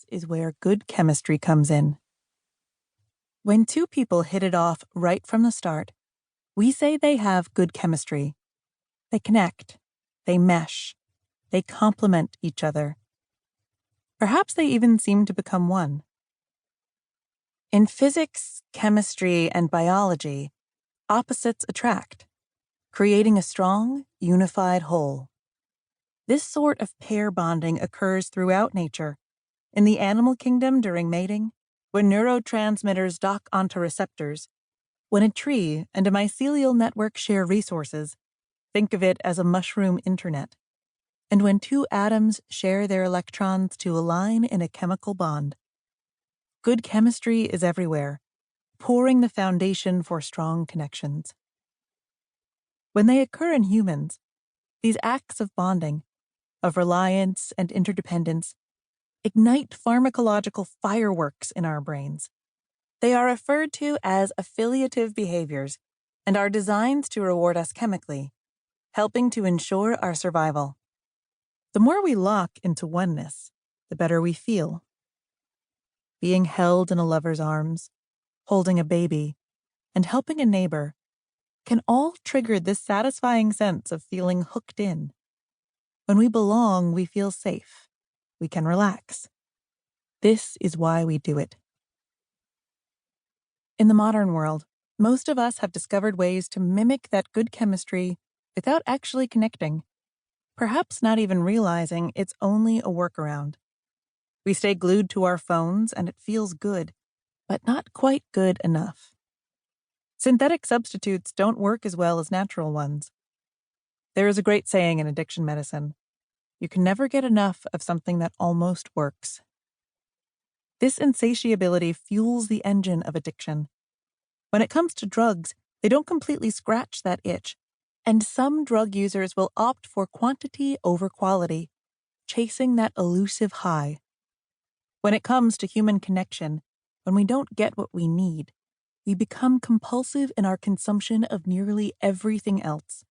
is where good chemistry comes in. When two people hit it off right from the start, we say they have good chemistry. They connect, they mesh, they complement each other. Perhaps they even seem to become one. In physics, chemistry, and biology, opposites attract, creating a strong, unified whole. This sort of pair bonding occurs throughout nature. In the animal kingdom during mating, when neurotransmitters dock onto receptors, when a tree and a mycelial network share resources, think of it as a mushroom internet, and when two atoms share their electrons to align in a chemical bond. Good chemistry is everywhere, pouring the foundation for strong connections. When they occur in humans, these acts of bonding, of reliance and interdependence, ignite pharmacological fireworks in our brains. They are referred to as affiliative behaviors and are designed to reward us chemically, helping to ensure our survival. The more we lock into oneness, the better we feel. Being held in a lover's arms, holding a baby, and helping a neighbor can all trigger this satisfying sense of feeling hooked in. When we belong, we feel safe. We can relax. This is why we do it. In the modern world, most of us have discovered ways to mimic that good chemistry without actually connecting, perhaps not even realizing it's only a workaround. We stay glued to our phones and it feels good, but not quite good enough. Synthetic substitutes don't work as well as natural ones. There is a great saying in addiction medicine: you can never get enough of something that almost works. This insatiability fuels the engine of addiction. When it comes to drugs, they don't completely scratch that itch, and some drug users will opt for quantity over quality, chasing that elusive high. When it comes to human connection, when we don't get what we need, we become compulsive in our consumption of nearly everything else.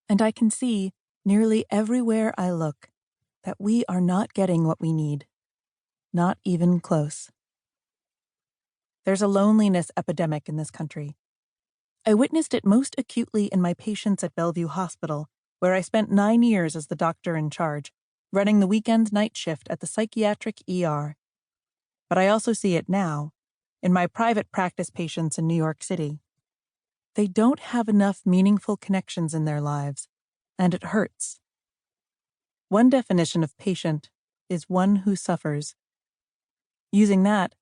And I can see, nearly everywhere I look, that we are not getting what we need. Not even close. There's a loneliness epidemic in this country. I witnessed it most acutely in my patients at Bellevue Hospital, where I spent 9 years as the doctor in charge, running the weekend night shift at the psychiatric ER. But I also see it now, in my private practice patients in New York City. They don't have enough meaningful connections in their lives, and it hurts. One definition of patient is one who suffers. Using that,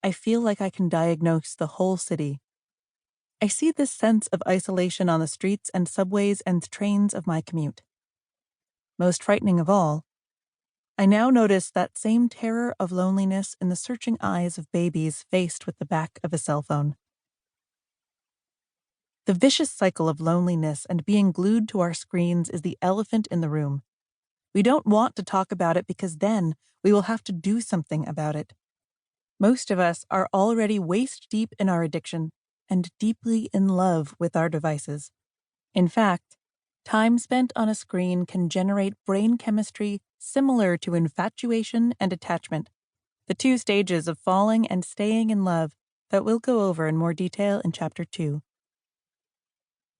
I feel like I can diagnose the whole city. I see this sense of isolation on the streets and subways and trains of my commute. Most frightening of all, I now notice that same terror of loneliness in the searching eyes of babies faced with the back of a cell phone. The vicious cycle of loneliness and being glued to our screens is the elephant in the room. We don't want to talk about it because then we will have to do something about it. Most of us are already waist-deep in our addiction and deeply in love with our devices. In fact, time spent on a screen can generate brain chemistry similar to infatuation and attachment, the two stages of falling and staying in love that we'll go over in more detail in Chapter 2.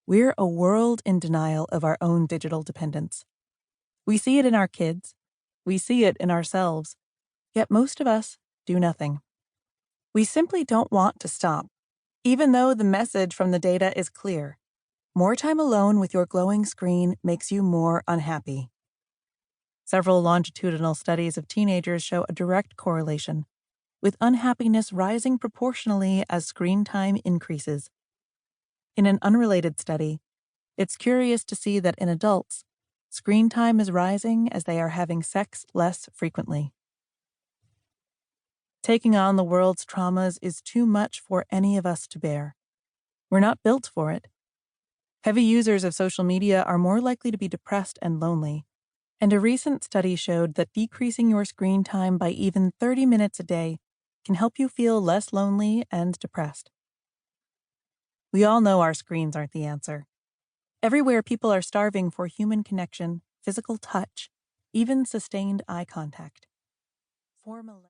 We're a world in denial of our own digital dependence. We see it in our kids, we see it in ourselves, yet most of us do nothing. We simply don't want to stop, even though the message from the data is clear. More time alone with your glowing screen makes you more unhappy. Several longitudinal studies of teenagers show a direct correlation, with unhappiness rising proportionally as screen time increases. In an unrelated study, it's curious to see that in adults, screen time is rising as they are having sex less frequently. Taking on the world's traumas is too much for any of us to bear. We're not built for it. Heavy users of social media are more likely to be depressed and lonely, and a recent study showed that decreasing your screen time by even 30 minutes a day can help you feel less lonely and depressed. We all know our screens aren't the answer. Everywhere people are starving for human connection, physical touch, even sustained eye contact. Formal